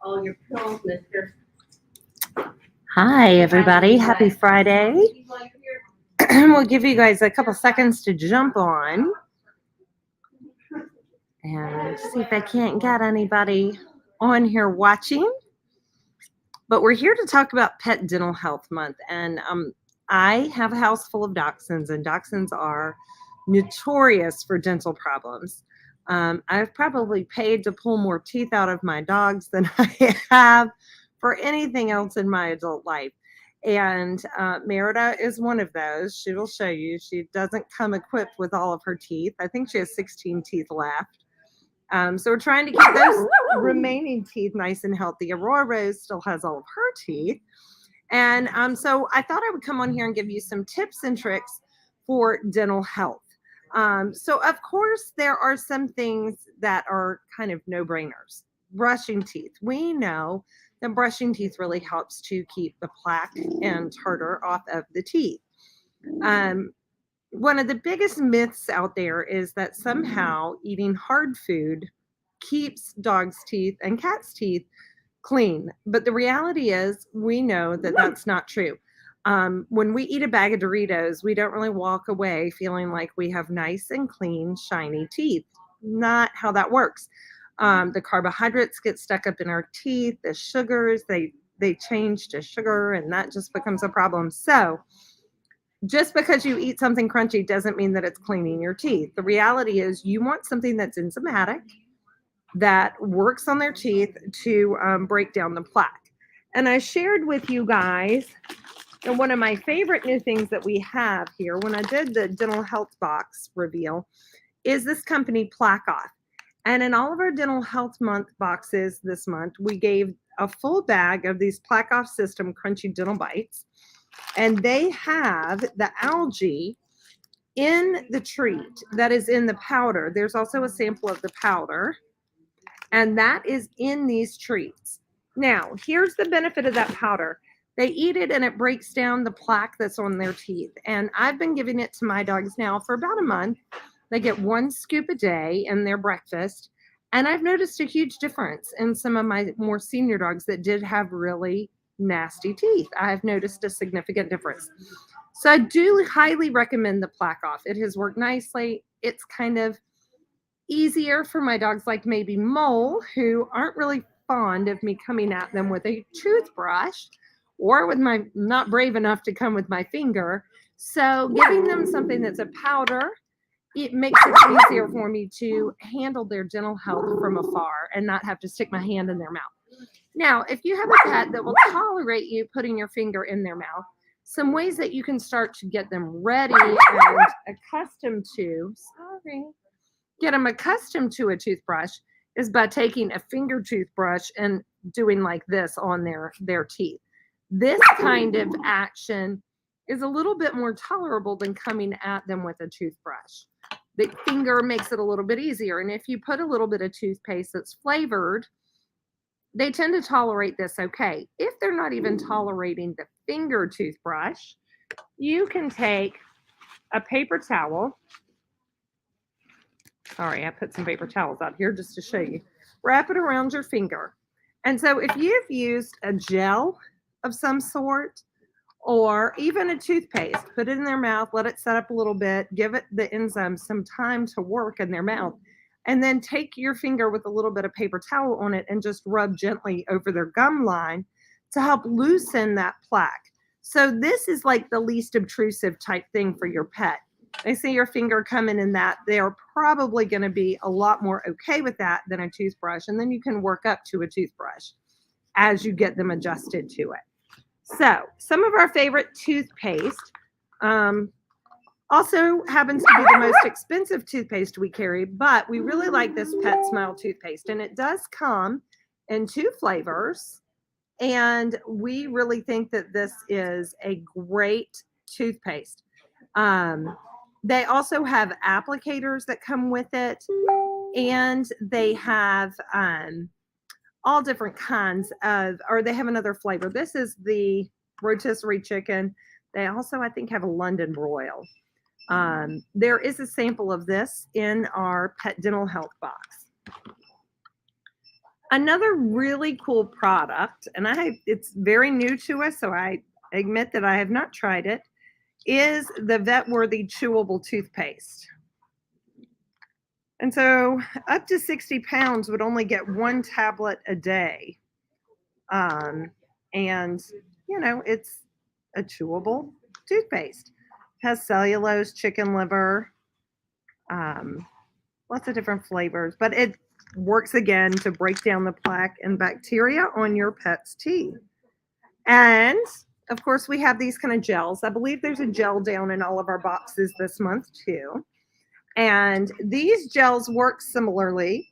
all your pills, mister. Hi, everybody. Happy Friday. We'll give you guys a couple seconds to jump on and see if I can't get anybody on here watching. But we're here to talk about Pet Dental Health Month. And I have a house full of dachshunds, and dachshunds are notorious for dental problems. I've probably paid to pull more teeth out of my dogs than I have for anything else in my adult life. And Merida is one of those. She will show you. She doesn't come equipped with all of her teeth. I think she has 16 teeth left. So we're trying to keep those remaining teeth nice and healthy. Aurora Rose still has all of her teeth. And so I thought I would come on here and give you some tips and tricks for dental health. So of course, there are some things that are kind of no-brainers. Brushing teeth. We know that brushing teeth really helps to keep the plaque and tartar off of the teeth. One of the biggest myths out there is that somehow eating hard food keeps dogs' teeth and cats' teeth clean. But the reality is, we know that that's not true. When we eat a bag of Doritos, we don't really walk away feeling like we have nice and clean, shiny teeth. Not how that works. The carbohydrates get stuck up in our teeth. The sugars, they change to sugar, and that just becomes a problem. So just because you eat something crunchy doesn't mean that it's cleaning your teeth. The reality is you want something that's enzymatic, that works on their teeth to break down the plaque. And I shared with you guys, and one of my favorite new things that we have here when I did the dental health box reveal is this company Plaque Off. And in all of our dental health month boxes this month, we gave a full bag of these Plaque Off System Crunchy Dental Bites. And they have the algae in the treat that is in the powder. There's also a sample of the powder, and that is in these treats. Now, here's the benefit of that powder. They eat it and it breaks down the plaque that's on their teeth. And I've been giving it to my dogs now for about a month. They get 1 scoop a day in their breakfast. And I've noticed a huge difference in some of my more senior dogs that did have really nasty teeth. I've noticed a significant difference. So I do highly recommend the Plaque Off. It has worked nicely. It's kind of easier for my dogs like maybe Mole, who aren't really fond of me coming at them with a toothbrush or with my, not brave enough to come with my finger. So giving them something that's a powder, it makes it easier for me to handle their dental health from afar and not have to stick my hand in their mouth. Now, if you have a pet that will tolerate you putting your finger in their mouth, some ways that you can start to get them ready and accustomed to, get them accustomed to a toothbrush is by taking a finger toothbrush and doing like this on their teeth. This kind of action is a little bit more tolerable than coming at them with a toothbrush. The finger makes it a little bit easier. And if you put a little bit of toothpaste that's flavored, they tend to tolerate this okay. If they're not even tolerating the finger toothbrush, you can take a paper towel. Sorry, I put some paper towels out here just to show you. Wrap it around your finger. And so if you've used a gel of some sort or even a toothpaste, put it in their mouth, let it set up a little bit, give it the enzymes some time to work in their mouth. And then take your finger with a little bit of paper towel on it and just rub gently over their gum line to help loosen that plaque. So this is like the least obtrusive type thing for your pet. They see your finger coming in that, they're probably going to be a lot more okay with that than a toothbrush. And then you can work up to a toothbrush as you get them adjusted to it. So some of our favorite toothpaste, also happens to be the most expensive toothpaste we carry, but we really like this Pet Smile toothpaste. And it does come in 2 flavors. And we really think that this is a great toothpaste. They also have applicators that come with it. And they have all different kinds of, or they have another flavor. This is the rotisserie chicken. They also, I think, have a London broil. There is a sample of this in our pet dental health box. Another really cool product, and it's very new to us, so I admit that I have not tried it, is the vet worthy chewable toothpaste. And so up to 60 pounds would only get one tablet a day. Um, and, it's a chewable toothpaste. Has cellulose, chicken liver, um, lots of different flavors, but it works again to break down the plaque and bacteria on your pet's teeth. And of course, we have these kind of gels. I believe there's a gel down in all of our boxes this month too. And these gels work similarly.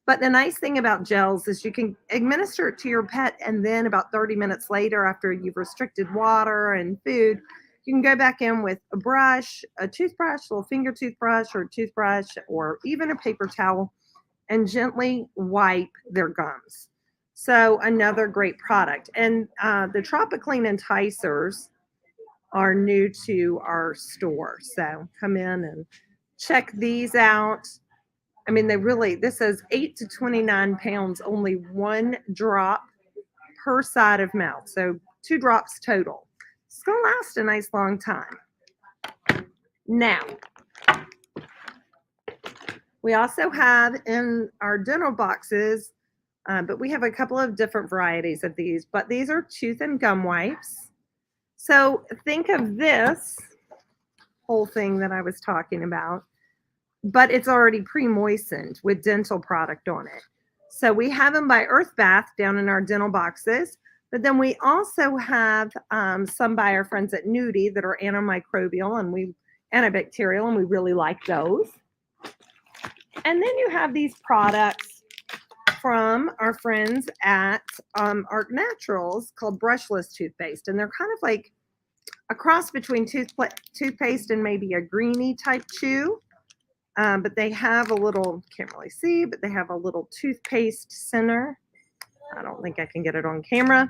But the nice thing about gels is you can administer it to your pet, and then about 30 minutes later, after you've restricted water and food, you can go back in with a brush, a toothbrush, a little finger toothbrush, or a toothbrush, or even a paper towel, and gently wipe their gums. So, another great product. And the Tropiclean Enticers are new to our store. So, come in and check these out. I mean, this says 8 to 29 pounds, only one drop per side of mouth. So 2 drops total. It's going to last a nice long time. Now, we also have in our dental boxes, but we have a couple of different varieties of these, but these are tooth and gum wipes. So think of this whole thing that I was talking about, but it's already pre-moistened with dental product on it. So we have them by Earth Bath down in our dental boxes, but then we also have some by our friends at Nudie that are antimicrobial and antibacterial, and we really like those. And then you have these products from our friends at Arc Naturals called Brushless Toothpaste, and they're kind of like a cross between toothpaste and maybe a greeny type chew. But they have a little, can't really see, but they have a little toothpaste center. I don't think I can get it on camera,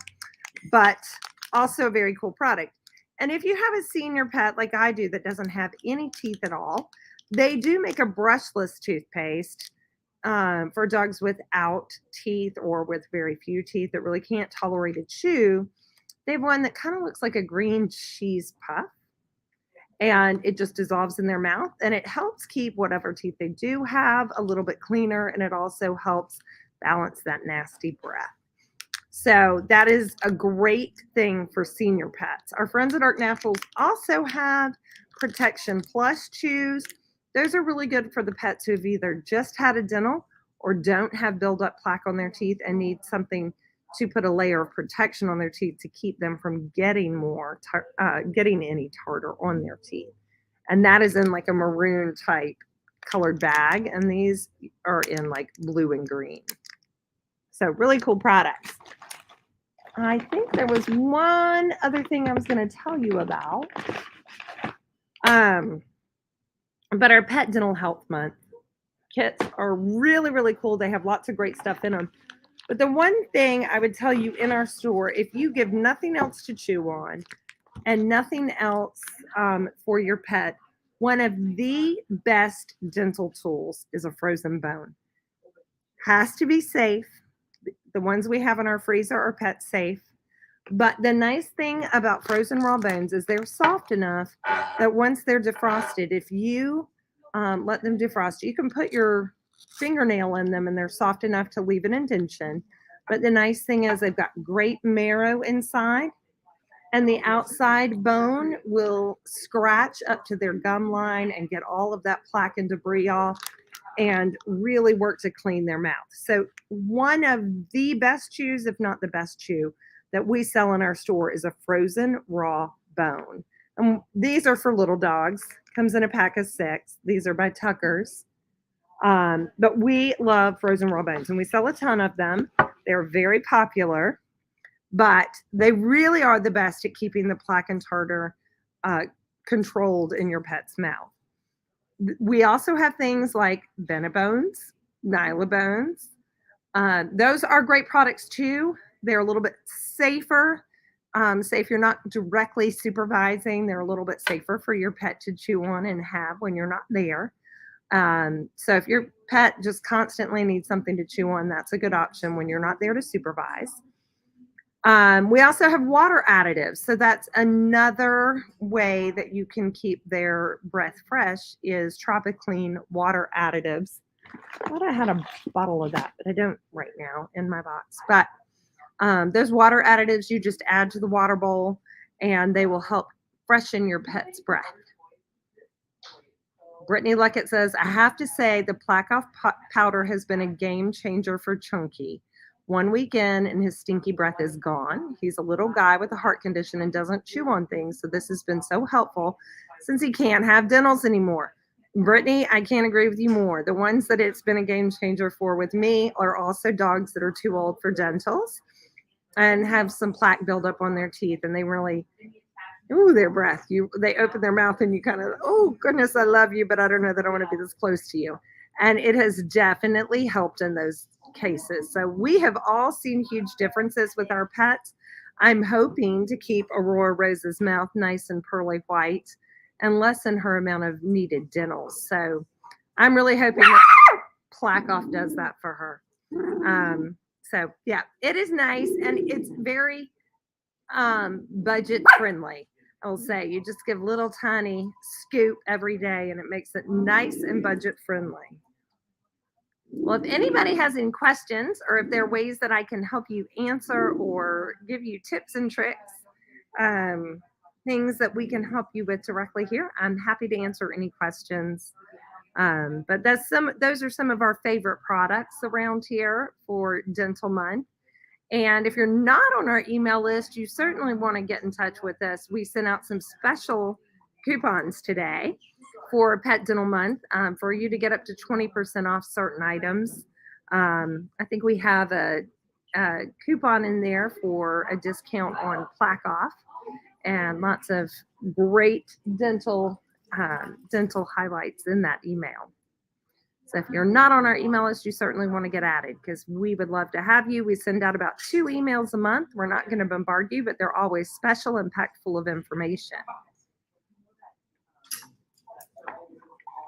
but also a very cool product. And if you have a senior pet like I do that doesn't have any teeth at all, they do make a brushless toothpaste for dogs without teeth or with very few teeth that really can't tolerate a chew. They have one that kind of looks like a green cheese puff, and it just dissolves in their mouth, and it helps keep whatever teeth they do have a little bit cleaner, and it also helps balance that nasty breath. So that is a great thing for senior pets. Our friends at Arc Naturals also have Protection Plus chews. Those are really good for the pets who have either just had a dental or don't have buildup plaque on their teeth and need something to put a layer of protection on their teeth to keep them from getting any tartar on their teeth. And that is in like a maroon type colored bag, and these are in like blue and green. So really cool products. I think there was one other thing I was going to tell you about. But our Pet Dental Health Month kits are really, really cool. They have lots of great stuff in them. But the one thing I would tell you in our store, if you give nothing else to chew on and nothing else for your pet, one of the best dental tools is a frozen bone. Has to be safe. The ones we have in our freezer are pet safe. But the nice thing about frozen raw bones is they're soft enough that once they're defrosted, if you let them defrost, you can put your fingernail in them and they're soft enough to leave an indentation. But the nice thing is they've got great marrow inside, and the outside bone will scratch up to their gum line and get all of that plaque and debris off and really work to clean their mouth. So one of the best chews, if not the best chew, that we sell in our store is a frozen raw bone. And these are for little dogs. Comes in a pack of 6. These are by Tucker's. But we love frozen raw bones, and we sell a ton of them. They're very popular, but they really are the best at keeping the plaque and tartar controlled in your pet's mouth. We also have things like Benebones, Nylabones. Those are great products too. They're a little bit safer. Say if you're not directly supervising, they're a little bit safer for your pet to chew on and have when you're not there. So if your pet just constantly needs something to chew on, that's a good option when you're not there to supervise. We also have water additives. So that's another way that you can keep their breath fresh is Tropiclean water additives. I thought I had a bottle of that, but I don't right now in my box. But those water additives you just add to the water bowl and they will help freshen your pet's breath. Brittany Luckett says, I have to say the Plaque Off powder has been a game changer for Chunky. 1 week in and his stinky breath is gone. He's a little guy with a heart condition and doesn't chew on things. So this has been so helpful since he can't have dentals anymore. Brittany, I can't agree with you more. The ones that it's been a game changer for with me are also dogs that are too old for dentals and have some plaque buildup on their teeth. And they really, ooh, their breath. They open their mouth and you kind of, oh goodness, I love you, but I don't know that I want to be this close to you. And it has definitely helped in those cases. So we have all seen huge differences with our pets. I'm hoping to keep Aurora Rose's mouth nice and pearly white and lessen her amount of needed dentals. So I'm really hoping that Plaque Off does that for her. So yeah, it is nice and it's very budget friendly. I'll say you just give a little tiny scoop every day and it makes it nice and budget friendly. Well, if anybody has any questions or if there are ways that I can help you answer or give you tips and tricks, things that we can help you with directly here, I'm happy to answer any questions. But those are some of our favorite products around here for Dental Month. And if you're not on our email list, you certainly want to get in touch with us. We sent out some special coupons today for Pet Dental Month for you to get up to 20% off certain items. I think we have a coupon in there for a discount on Plaque Off and lots of great dental highlights in that email. So if you're not on our email list, you certainly want to get added because we would love to have you. We send out about 2 emails a month. We're not going to bombard you, but they're always special and packed full of information.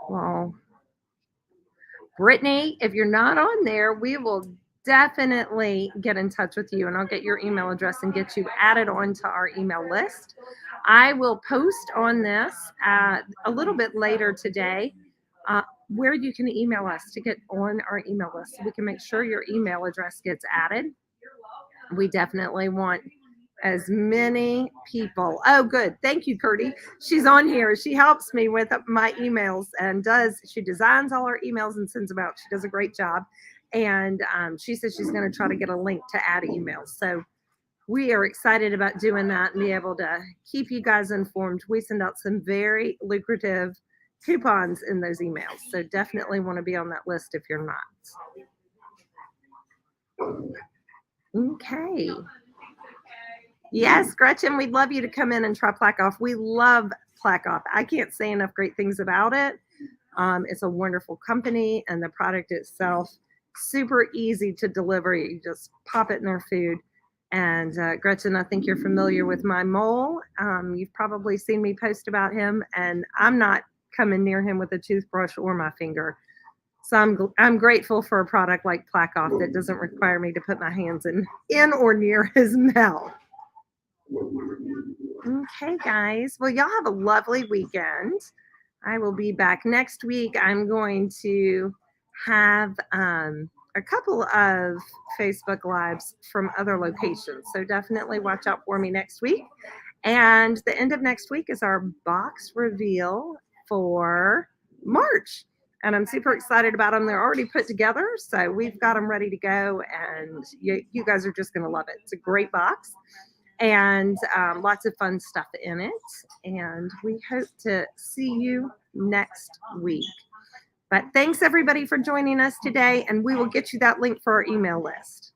Well, Brittany, if you're not on there, we will definitely get in touch with you and I'll get your email address and get you added onto our email list. I will post on this a little bit later today where you can email us to get on our email list so we can make sure your email address gets added. We definitely want as many people. Oh, good. Thank you, Curdy. She's on here. She helps me with my emails and she designs all our emails and sends them out. She does a great job. And she says she's going to try to get a link to add emails. So we are excited about doing that and be able to keep you guys informed. We send out some very lucrative coupons in those emails. So definitely want to be on that list if you're not. Okay. Yes, Gretchen, we'd love you to come in and try Plaque Off. We love Plaque Off. I can't say enough great things about it. It's a wonderful company and the product itself, super easy to deliver. You just pop it in their food. And Gretchen, I think you're familiar with my mole. You've probably seen me post about him and I'm not coming near him with a toothbrush or my finger. So I'm grateful for a product like Plaque Off that doesn't require me to put my hands in or near his mouth. Okay, guys. Well, y'all have a lovely weekend. I will be back next week. I'm going to have a couple of Facebook Lives from other locations. So definitely watch out for me next week. And the end of next week is our box reveal for March. And I'm super excited about them. They're already put together. So we've got them ready to go. And you guys are just going to love it. It's a great box. And lots of fun stuff in it. And we hope to see you next week. But thanks, everybody, for joining us today. And we will get you that link for our email list.